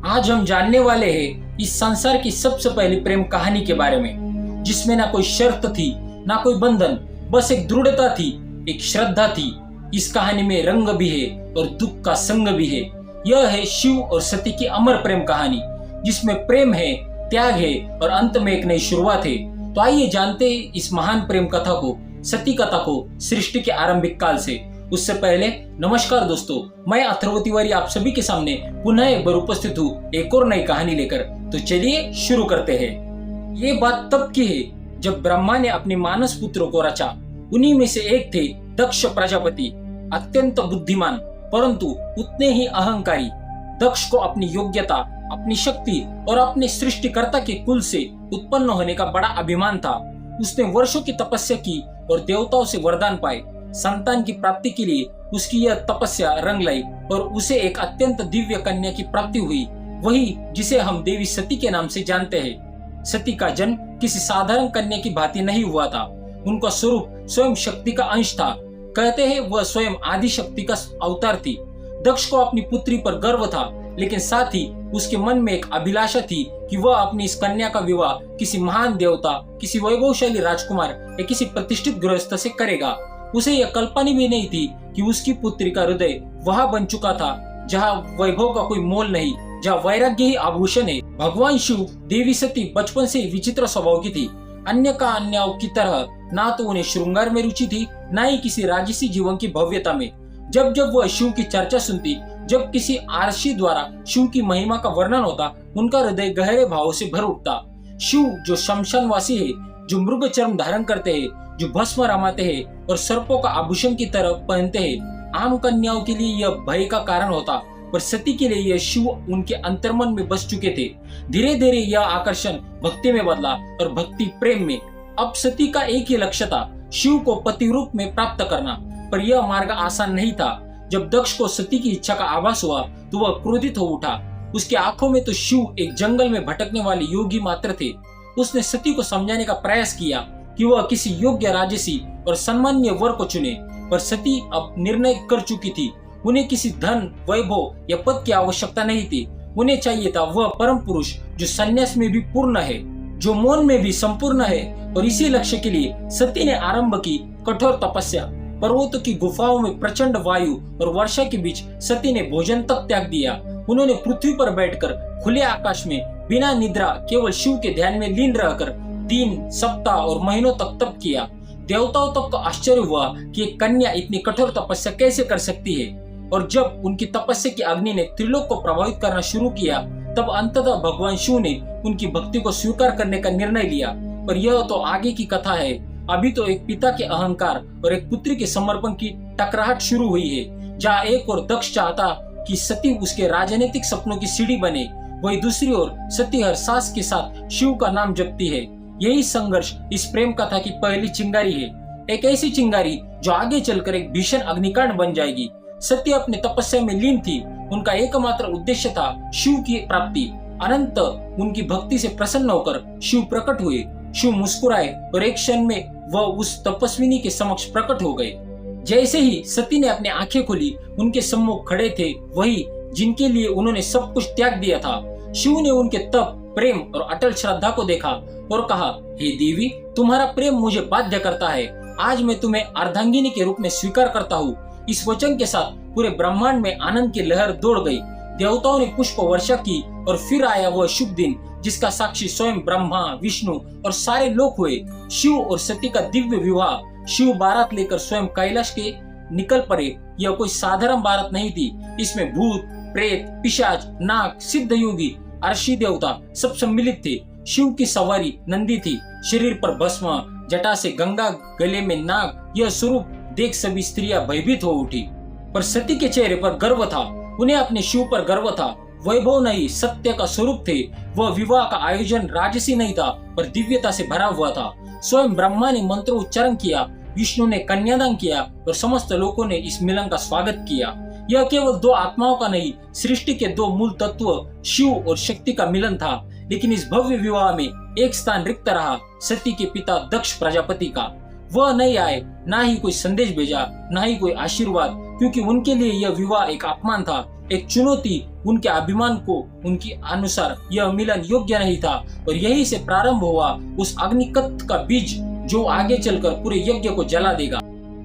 आज हम जानने वाले हैं इस संसार की सबसे पहली प्रेम कहानी के बारे में, जिसमें ना कोई शर्त थी ना कोई बंधन, बस एक दृढ़ता थी, एक श्रद्धा थी। इस कहानी में रंग भी है और दुख का संग भी है। यह है शिव और सती की अमर प्रेम कहानी, जिसमें प्रेम है, त्याग है और अंत में एक नई शुरुआत है। तो आइए जानते हैं इस महान प्रेम कथा को, सती कथा को, सृष्टि के आरंभिक काल से। उससे पहले नमस्कार दोस्तों, मैं अथर्व तिवारी आप सभी के सामने पुनः एक बार उपस्थित हूँ एक और नई कहानी लेकर। तो चलिए शुरू करते हैं। ये बात तब की है जब ब्रह्मा ने अपने मानस पुत्रों को रचा। उन्हीं में से एक थे दक्ष प्रजापति, अत्यंत बुद्धिमान परंतु उतने ही अहंकारी। दक्ष को अपनी योग्यता, अपनी शक्ति और अपने सृष्टिकर्ता के कुल से उत्पन्न होने का बड़ा अभिमान था। उसने वर्षों की तपस्या की और देवताओं से वरदान पाए। संतान की प्राप्ति के लिए उसकी यह तपस्या रंग लाई और उसे एक अत्यंत दिव्य कन्या की प्राप्ति हुई, वही जिसे हम देवी सती के नाम से जानते हैं। सती का जन्म किसी साधारण कन्या की भांति नहीं हुआ था। उनका स्वरूप स्वयं शक्ति का अंश था। कहते हैं वह स्वयं आदि शक्ति का अवतार थी। दक्ष को अपनी पुत्री पर गर्व था, लेकिन साथ ही उसके मन में एक अभिलाषा थी कि वह अपनी इस कन्या का विवाह किसी महान देवता, किसी वैभवशाली राजकुमार या किसी प्रतिष्ठित गृहस्थ से करेगा। उसे यह कल्पना भी नहीं थी कि उसकी पुत्री का हृदय वहां बन चुका था जहां वैभव का कोई मोल नहीं, जहां वैराग्य ही आभूषण है। भगवान शिव, देवी सती बचपन से विचित्र स्वभाव की थी। अन्य कन्याओं की तरह ना तो उन्हें श्रृंगार में रुचि थी, ना ही किसी राजसी जीवन की भव्यता में। जब जब वह शिव की चर्चा सुनती, जब किसी आरसी द्वारा शिव की महिमा का वर्णन होता, उनका हृदय गहरे भाव से भर उठता। शिव जो शमशानवासी है, जो मृग चर्म धारण करते हैं, जो भस्म रमाते हैं और सर्पों का आभूषण की तरह पहनते हैं, आम कन्याओं के लिए यह भय का कारण होता, पर सती के लिए यह शिव उनके अंतर्मन में बस चुके थे। धीरे धीरे यह आकर्षण भक्ति में बदला और भक्ति प्रेम में। अब सती का एक ही लक्ष्य था, शिव को पति रूप में प्राप्त करना। पर यह मार्ग आसान नहीं था। जब दक्ष को सती की इच्छा का आभास हुआ तो वह क्रोधित हो उठा। उसकी आंखों में तो शिव एक जंगल में भटकने वाले योगी मात्र थे। उसने सती को समझाने का प्रयास किया कि वह किसी योग्य राजसी और सम्मानीय वर को चुने, पर सती अब निर्णय कर चुकी थी। उन्हें किसी धन, वैभव या पद की आवश्यकता नहीं थी। उन्हें चाहिए था वह परम पुरुष जो संन्यास में भी पूर्ण है, जो मौन में भी संपूर्ण है। और इसी लक्ष्य के लिए सती ने आरंभ की कठोर तपस्या। पर्वतों की गुफाओं में प्रचंड वायु और वर्षा के बीच सती ने भोजन तक त्याग दिया। उन्होंने पृथ्वी पर बैठकर खुले आकाश में बिना निद्रा केवल शिव के ध्यान में लीन रहकर दिन, सप्ताह और महीनों तक तप किया। देवताओं तक को आश्चर्य हुआ कि एक कन्या इतनी कठोर तपस्या कैसे कर सकती है। और जब उनकी तपस्या की अग्नि ने त्रिलोक को प्रभावित करना शुरू किया, तब अंततः भगवान शिव ने उनकी भक्ति को स्वीकार करने का निर्णय लिया। पर यह तो आगे की कथा है। अभी तो एक पिता के अहंकार और एक पुत्री के समर्पण की टकराहट शुरू हुई है। जहाँ एक और दक्ष चाहता कि सती उसके राजनीतिक सपनों की सीढ़ी बने, वही दूसरी ओर सती हर सांस के साथ शिव का नाम जपती है। यही संघर्ष इस प्रेम कथा की पहली चिंगारी है, एक ऐसी चिंगारी जो आगे चलकर एक भीषण अग्निकांड बन जाएगी। सती अपनी तपस्या में लीन थी। उनका एकमात्र उद्देश्य था शिव की प्राप्ति। अनंत उनकी भक्ति से प्रसन्न होकर शिव प्रकट हुए। शिव मुस्कुराए और एक क्षण में वह उस तपस्विनी के समक्ष प्रकट हो गए। जैसे ही सती ने अपनी आंखें खोली, उनके सम्मुख खड़े थे वही जिनके लिए उन्होंने सब कुछ त्याग दिया था। शिव ने उनके तप, प्रेम और अटल श्रद्धा को देखा और कहा, हे देवी, तुम्हारा प्रेम मुझे बाध्य करता है। आज मैं तुम्हें अर्धांगिनी के रूप में स्वीकार करता हूँ। इस वचन के साथ पूरे ब्रह्मांड में आनंद की लहर दौड़ गई। देवताओं ने पुष्प वर्षा की और फिर आया वह शुभ दिन, जिसका साक्षी स्वयं ब्रह्मा, विष्णु और सारे लोक हुए। शिव और सती का दिव्य विवाह। शिव बारात लेकर स्वयं कैलाश के निकल पड़े। यह कोई साधारण बारात नहीं थी। इसमें भूत, प्रेत, पिशाच, नाग, सिद्ध योगी, अर्षि देवता सब सम्मिलित थे। शिव की सवारी नंदी थी, शरीर पर भस्म, जटा से गंगा, गले में नाग। यह स्वरूप देख सभी स्त्रियां भयभीत हो उठी। पर सती के चेहरे पर गर्व था। उन्हें अपने शिव पर गर्व था। वैभव नहीं, सत्य का स्वरूप थे। वह विवाह का आयोजन राजसी नहीं था, पर दिव्यता से भरा हुआ था। स्वयं ब्रह्मा ने मंत्रोच्चारण किया, विष्णु ने कन्यादान किया और समस्त लोगों ने इस मिलन का स्वागत किया। यह केवल दो आत्माओं का नहीं, सृष्टि के दो मूल तत्व शिव और शक्ति का मिलन था। लेकिन इस भव्य विवाह में एक स्थान रिक्त रहा, सती के पिता दक्ष प्रजापति का। वह नहीं आए, ना ही कोई संदेश भेजा, ना ही कोई आशीर्वाद, क्योंकि उनके लिए यह विवाह एक अपमान था। एक चुनौती उनके अभिमान को उनके अनुसार यह मिलन योग्य नहीं था और यही से प्रारंभ हुआ उस अग्निकत का बीज जो आगे चलकर पूरे यज्ञ को जला देगा।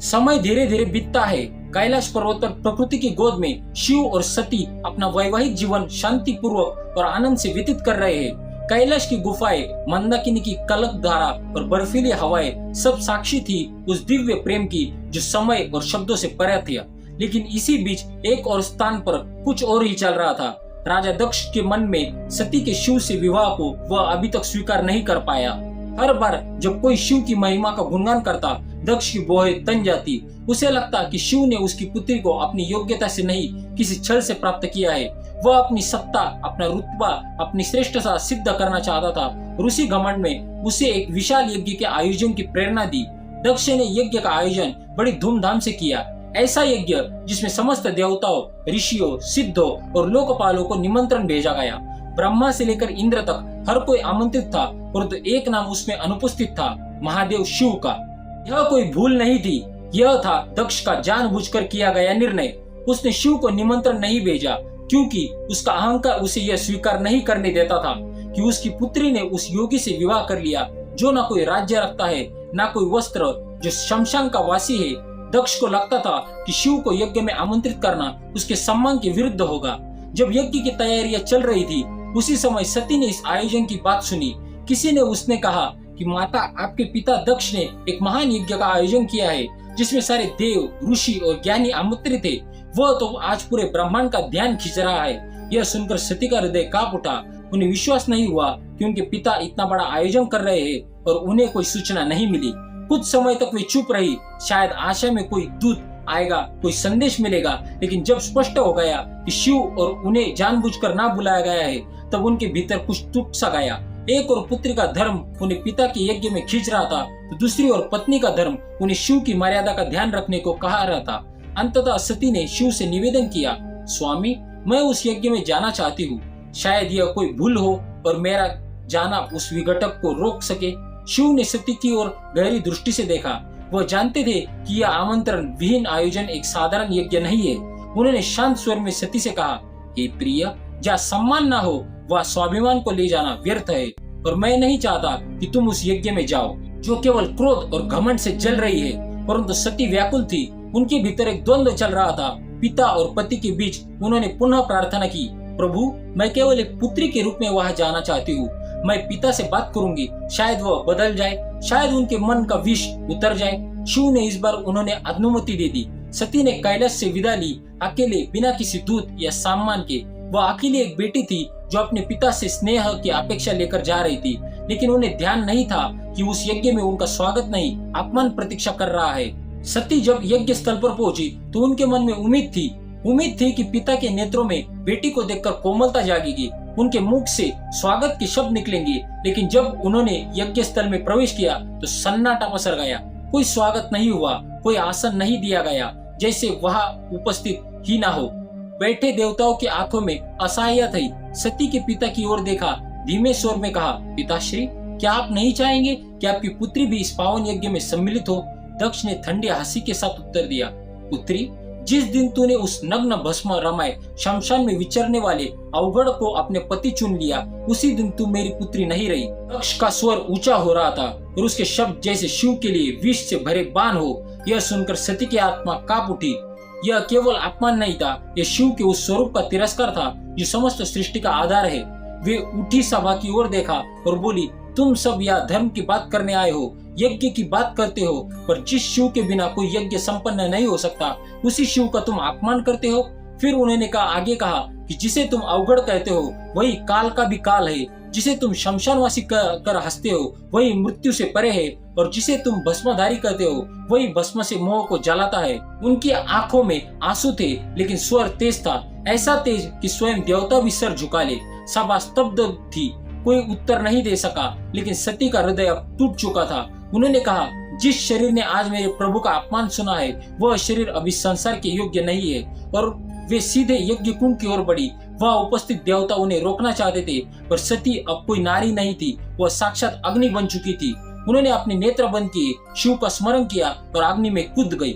समय धीरे धीरे बीतता है। कैलाश पर्वत पर प्रकृति की गोद में शिव और सती अपना वैवाहिक जीवन शांतिपूर्वक और आनंद से व्यतीत कर रहे हैं। कैलाश की गुफाएं, मंदाकिनी की कलक धारा और बर्फीली हवाएं सब साक्षी थी उस दिव्य प्रेम की जो समय और शब्दों से परे थी। लेकिन इसी बीच एक और स्थान पर कुछ और ही चल रहा था। राजा दक्ष के मन में सती के शिव से विवाह को वह अभी तक स्वीकार नहीं कर पाया। हर बार जब कोई शिव की महिमा का गुणगान करता, दक्ष की भौहें तन जाती। उसे लगता कि शिव ने उसकी पुत्री को अपनी योग्यता से नहीं किसी छल से प्राप्त किया है। वह अपनी सत्ता, अपना रुतबा, अपनी श्रेष्ठता सिद्ध करना चाहता था और उसी घमंड में उसे एक विशाल यज्ञ के आयोजन की प्रेरणा दी। दक्ष ने यज्ञ का आयोजन बड़ी धूमधाम से किया। ऐसा यज्ञ जिसमें समस्त देवताओं, ऋषियों, सिद्धों और लोकपालों को निमंत्रण भेजा गया। ब्रह्मा से लेकर इंद्र तक हर कोई आमंत्रित था, परंतु एक नाम उसमें अनुपस्थित था, महादेव शिव का। यह कोई भूल नहीं थी, यह था दक्ष का जानबूझकर किया गया निर्णय। उसने शिव को निमंत्रण नहीं भेजा क्योंकि उसका अहंकार उसे यह स्वीकार नहीं करने देता था कि उसकी पुत्री ने उस योगी से विवाह कर लिया जो ना कोई राज्य रखता है, ना कोई वस्त्र, जो शमशान का वासी है। दक्ष को लगता था कि शिव को यज्ञ में आमंत्रित करना उसके सम्मान के विरुद्ध होगा। जब यज्ञ की तैयारियां चल रही थी, उसी समय सती ने इस आयोजन की बात सुनी। किसी ने उसने कहा कि माता, आपके पिता दक्ष ने एक महान यज्ञ का आयोजन किया है जिसमें सारे देव, ऋषि और ज्ञानी आमंत्रित थे। वह तो आज पूरे ब्रह्मांड का ध्यान खींच रहा है। यह सुनकर सती का हृदय कांप उठा। उन्हें विश्वास नहीं हुआ कि उनके पिता इतना बड़ा आयोजन कर रहे हैं और उन्हें कोई सूचना नहीं मिली। कुछ समय तक वे चुप रही, शायद आशा में कोई दूत आएगा, कोई संदेश मिलेगा। लेकिन जब स्पष्ट हो गया कि शिव और उन्हें जानबूझकर ना बुलाया गया है, तब उनके भीतर कुछ टूट सा गया। एक और पुत्री का धर्म उन्हें पिता के यज्ञ में खींच रहा था, तो दूसरी ओर पत्नी का धर्म उन्हें शिव की मर्यादा का ध्यान रखने को कहा रहा था। अंततः सती ने शिव से निवेदन किया, स्वामी, मैं उस यज्ञ में जाना चाहती हूँ। शायद यह कोई भूल हो और मेरा जाना उस विघटक को रोक सके। शिव ने सती की ओर गहरी दृष्टि से देखा। वह जानते थे कि यह आमंत्रण विहीन आयोजन एक साधारण यज्ञ नहीं है। उन्होंने शांत स्वर में सती से कहा, हे प्रिय, जहाँ सम्मान ना हो वह स्वाभिमान को ले जाना व्यर्थ है और मैं नहीं चाहता कि तुम उस यज्ञ में जाओ जो केवल क्रोध और घमंड से जल रही है। परंतु सती व्याकुल थी। उनके भीतर एक द्वंद्व चल रहा था। पिता और पति के बीच उन्होंने पुनः प्रार्थना की, प्रभु, मैं केवल एक पुत्री के रूप में वहां जाना चाहती हूँ। मैं पिता से बात करूंगी, शायद वह बदल जाए, शायद उनके मन का विष उतर जाए। शिव ने इस बार उन्होंने अनुमति दे दी। सती ने कैलाश से विदा ली, अकेले, बिना किसी दूत या सम्मान के। वह अकेली एक बेटी थी जो अपने पिता से स्नेह की अपेक्षा लेकर जा रही थी, लेकिन उन्हें ध्यान नहीं था कि उस यज्ञ में उनका स्वागत नहीं, अपमान प्रतीक्षा कर रहा है। सती जब यज्ञ स्थल पर पहुंची तो उनके मन में उम्मीद थी कि पिता के नेत्रों में बेटी को देखकर कोमलता जागेगी, उनके मुख से स्वागत के शब्द निकलेंगे। लेकिन जब उन्होंने यज्ञ स्थल में प्रवेश किया तो सन्नाटा पसर गया। कोई स्वागत नहीं हुआ, कोई आसन नहीं दिया गया, जैसे वहां उपस्थित ही ना हो। बैठे देवताओं की आंखों में असहायता थी। सती के पिता की ओर देखा, धीमे स्वर में कहा, पिताश्री, क्या आप नहीं चाहेंगे कि आपकी पुत्री भी इस पावन यज्ञ में सम्मिलित हो? दक्ष ने ठंडी हंसी के साथ उत्तर दिया, पुत्री, जिस दिन तूने उस नग्न भस्म रमाए शमशान में विचरने वाले अवगढ़ को अपने पति चुन लिया, उसी दिन तू मेरी पुत्री नहीं रही। दक्ष का स्वर ऊंचा हो रहा था और उसके शब्द जैसे शिव के लिए विष से भरे बाण हो। यह सुनकर सती की आत्मा कांप उठी। यह केवल अपमान नहीं था, यह शिव के उस स्वरूप का तिरस्कार था जो समस्त सृष्टि का आधार है। वे उठी सभा की ओर देखा और बोली, तुम सब यहाँ धर्म की बात करने आए हो, यज्ञ की बात करते हो, पर जिस शिव के बिना कोई यज्ञ संपन्न नहीं हो सकता, उसी शिव का तुम अपमान करते हो। फिर उन्होंने आगे कहा कि जिसे तुम अवगढ़ कहते हो वही काल का भी काल है, जिसे तुम शमशानवासी कर हंसते हो वही मृत्यु से परे है, और जिसे तुम भस्मधारी कहते हो वही भस्म से मोह को जलाता है। उनकी आंखों में आंसू थे, लेकिन स्वर तेज था, ऐसा तेज कि स्वयं देवता भी सर झुका ले। सभा स्तब्ध थी, कोई उत्तर नहीं दे सका, लेकिन सती का हृदय अब टूट चुका था। उन्होंने कहा, जिस शरीर ने आज मेरे प्रभु का अपमान सुना है, वह शरीर अभी संसार के योग्य नहीं है। और वे सीधे यज्ञ कुंड की ओर बढ़ी। वह उपस्थित देवता उन्हें रोकना चाहते थे, पर सती अब कोई नारी नहीं थी, वह साक्षात अग्नि बन चुकी थी। उन्होंने अपने नेत्र बंद किए, शिव का स्मरण किया और अग्नि में कूद गई।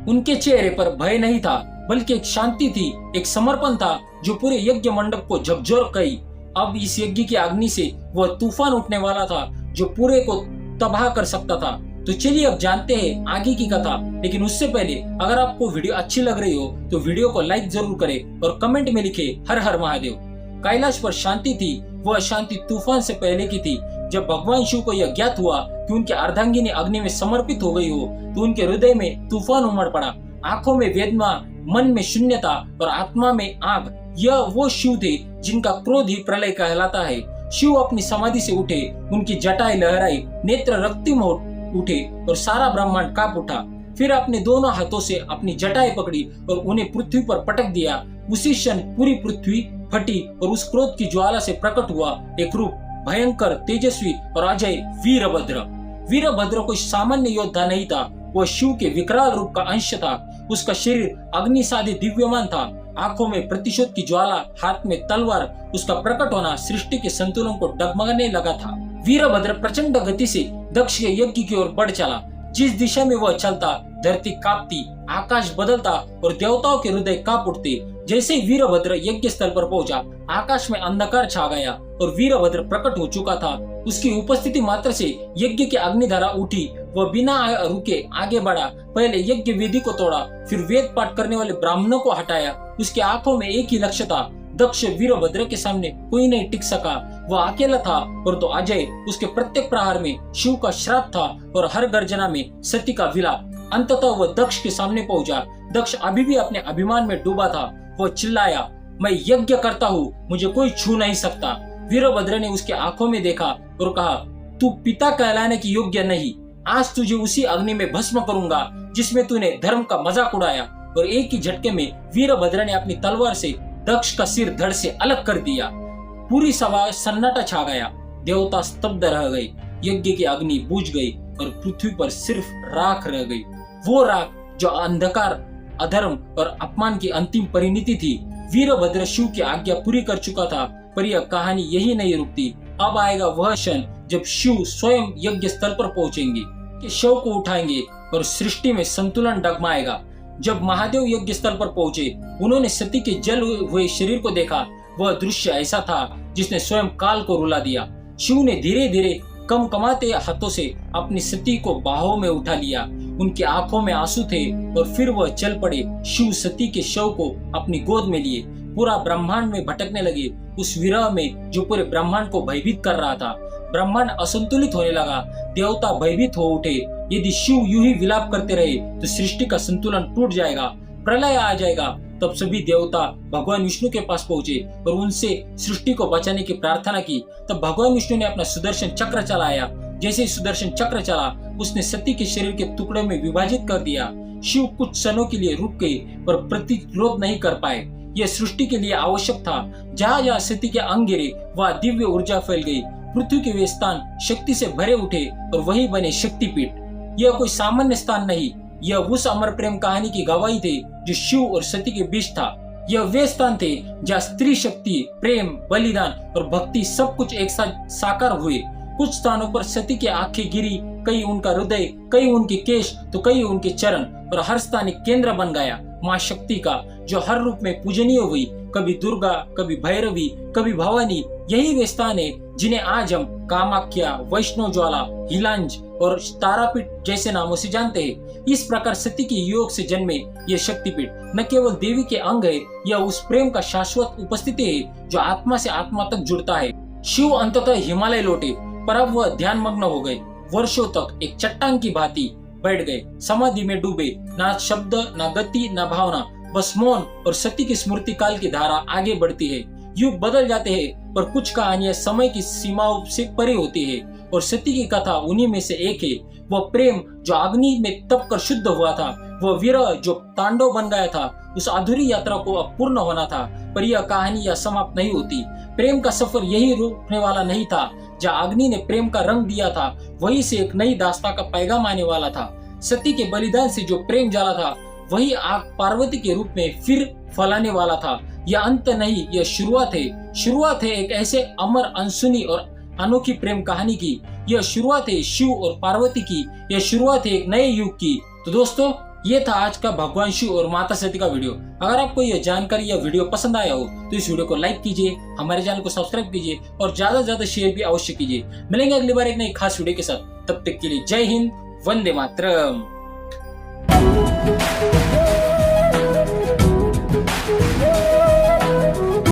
उनके चेहरे पर भय नहीं था, बल्कि एक शांति थी, एक समर्पण था जो पूरे यज्ञ मंडप को झकझोर गई। अब इस यज्ञ की अग्नि से वह तूफान उठने वाला था जो पूरे को तबाह कर सकता था। तो चलिए अब जानते हैं आगे की कथा। लेकिन उससे पहले अगर आपको वीडियो अच्छी लग रही हो तो वीडियो को लाइक जरूर करें और कमेंट में लिखे हर हर महादेव। कैलाश पर शांति थी, वह शांति तूफान से पहले की थी। जब भगवान शिव को यह ज्ञात हुआ कि उनकी अर्धांगिनी अग्नि में समर्पित हो गई हो तो उनके हृदय में तूफान उमड़ पड़ा। आंखों में वेदना, मन में शून्यता और आत्मा में आग। यह वो शिव थे जिनका क्रोध ही प्रलय कहलाता है। शिव अपनी समाधि से उठे, उनकी जटाएं लहराई, नेत्र रक्तिम हो उठे और सारा ब्रह्मांड कांप उठा। फिर अपने दोनों हाथों से अपनी जटाएं पकड़ी और उन्हें पृथ्वी पर पटक दिया। उसी क्षण पूरी पृथ्वी फटी और उस क्रोध की ज्वाला से प्रकट हुआ एक रूप, भयंकर, तेजस्वी और अजय वीरभद्र। वीरभद्र कोई सामान्य योद्धा नहीं था, वह शिव के विकराल रूप का अंश था। उसका शरीर अग्नि सादे दिव्यमान था, आंखों में प्रतिशोध की ज्वाला, हाथ में तलवार। उसका प्रकट होना सृष्टि के संतुलन को डगमगाने लगा था। वीरभद्र प्रचंड गति से दक्ष के यज्ञ की ओर बढ़ चला। जिस दिशा में वह चलता धरती कांपती, आकाश बदलता और देवताओं के हृदय कांप उठते। जैसे ही वीरभद्र यज्ञ स्थल पर पहुंचा, आकाश में अंधकार छा गया और वीरभद्र प्रकट हो चुका था। उसकी उपस्थिति मात्र से यज्ञ की अग्निधारा उठी। वह बिना रुके आगे बढ़ा, पहले यज्ञ वेदी को तोड़ा, फिर वेद पाठ करने वाले ब्राह्मणों को हटाया। उसकी आंखों में एक ही लक्ष्य था, दक्ष वीरभद्र के सामने कोई नहीं टिक सका। वह अकेला था और तो अजय। उसके प्रत्येक प्रहार में शिव का श्राप था और हर गर्जना में सती का विलाप। अंततः वह दक्ष के सामने पहुंचा। दक्ष अभी भी अपने अभिमान में डूबा था। वह चिल्लाया, मैं यज्ञ करता हूँ, मुझे कोई छू नहीं सकता। वीरभद्र ने उसकी आंखों में देखा और कहा, तू पिता कहलाने की योग्य नहीं। आज तुझे उसी अग्नि में भस्म करूंगा जिसमें तूने धर्म का मजाक उड़ाया। और एक ही झटके में वीरभद्र ने अपनी तलवार से दक्ष का सिर धड़ से अलग कर दिया। पूरी सभा सन्नाटा छा गया, देवता स्तब्ध रह गए, यज्ञ की अग्नि बुझ गई और पृथ्वी पर सिर्फ राख रह गई। वो राख जो अंधकार, अधर्म और अपमान की अंतिम परिणति थी। वीरभद्र शिव की आज्ञा पूरी कर चुका था, पर यह कहानी यही नहीं रुकती। अब आएगा वह क्षण जब शिव स्वयं यज्ञ स्थल पर पहुंचेंगे, के शव को उठाएंगे और सृष्टि में संतुलन डगमाएगा। जब महादेव यज्ञ स्थल पर पहुंचे, उन्होंने सती के जल हुए शरीर को देखा। वह दृश्य ऐसा था जिसने स्वयं काल को रुला दिया। शिव ने धीरे धीरे कम कमाते हाथों से अपनी सती को बाहों में उठा लिया। उनकी आंखों में आंसू थे और फिर वह चल पड़े। शिव सती के शव को अपनी गोद में लिए पूरा ब्रह्मांड में भटकने लगे, उस विरह में जो पूरे ब्रह्मांड को भयभीत कर रहा था। ब्रह्मांड असंतुलित होने लगा, देवता भयभीत हो उठे। यदि शिव यूं ही विलाप करते रहे तो सृष्टि का संतुलन टूट जाएगा, प्रलय आ जाएगा। तब सभी देवता भगवान विष्णु के पास पहुंचे और उनसे सृष्टि को बचाने की प्रार्थना की। तब भगवान विष्णु ने अपना सुदर्शन चक्र चलाया। जैसे ही सुदर्शन चक्र चला, उसने सती के शरीर के टुकड़ों में विभाजित कर दिया। शिव कुछ क्षणों के लिए रुक गए पर प्रतिरोध नहीं कर पाए। यह सृष्टि के लिए आवश्यक था। जहाँ जहाँ सती के अंग गिरे वहाँ दिव्य ऊर्जा फैल गई। पृथ्वी के वे स्थान शक्ति से भरे उठे और वही बने शक्तिपीठ। यह कोई सामान्य स्थान नहीं, यह उस अमर प्रेम कहानी की गवाही थे जो शिव और सती के बीच था। यह वे स्थान थे जहाँ स्त्री शक्ति, प्रेम, बलिदान और भक्ति सब कुछ एक साथ साकार हुए। कुछ स्थानों पर सती की आंखें गिरी, कई उनका हृदय, कई उनके केश तो कई उनके चरण, और हर स्थान एक केंद्र बन गया माँ शक्ति का, जो हर रूप में पूजनीय हुई। कभी दुर्गा, कभी भैरवी, कभी भवानी। यही वे स्थान है जिन्हें आज हम कामाख्या, वैष्णो ज्वाला, हिलांज और तारापीठ जैसे नामों से जानते हैं। इस प्रकार सती के योग से जन्मे ये शक्तिपीठ न केवल देवी के अंग है, यह उस प्रेम का शाश्वत उपस्थिति है जो आत्मा से आत्मा तक जुड़ता है। शिव अंततः हिमालय लौटे, पर अब वह ध्यान मग्न हो गए। वर्षों तक एक चट्टान की भांति बैठ गए, समाधि में डूबे, ना शब्द, ना गति, ना भावना, बस मौन। और सती की स्मृति काल की धारा आगे बढ़ती है। युग बदल जाते हैं पर कुछ कहानियां समय की सीमाओं से परे होती है, और सती की कथा उन्हीं में से एक है। वह प्रेम जो अग्नि में तप कर शुद्ध हुआ था, वह विरह जो तांडव बन गया था, उस अधूरी यात्रा को अब पूर्ण होना था। पर यह कहानी यह समाप्त नहीं होती। प्रेम का सफर यही रोकने वाला नहीं था। जहाँ अग्नि ने प्रेम का रंग दिया था, वहीं से एक नई दास्तां का पैगाम आने वाला था। सती के बलिदान से जो प्रेम जला था, वही आग पार्वती के रूप में फिर फैलाने वाला था। यह अंत नहीं, यह शुरुआत है। शुरुआत है एक ऐसे अमर, अनसुनी और अनोखी प्रेम कहानी की। यह शुरुआत है शिव और पार्वती की। यह शुरुआत है एक नए युग की। तो दोस्तों, ये था आज का भगवान शिव और माता सती का वीडियो। अगर आपको यह जानकारी या वीडियो पसंद आया हो तो इस वीडियो को लाइक कीजिए, हमारे चैनल को सब्सक्राइब कीजिए और ज्यादा से ज्यादा शेयर भी अवश्य कीजिए। मिलेंगे अगली बार एक नई खास वीडियो के साथ, तब तक के लिए जय हिंद, वंदे मातरम।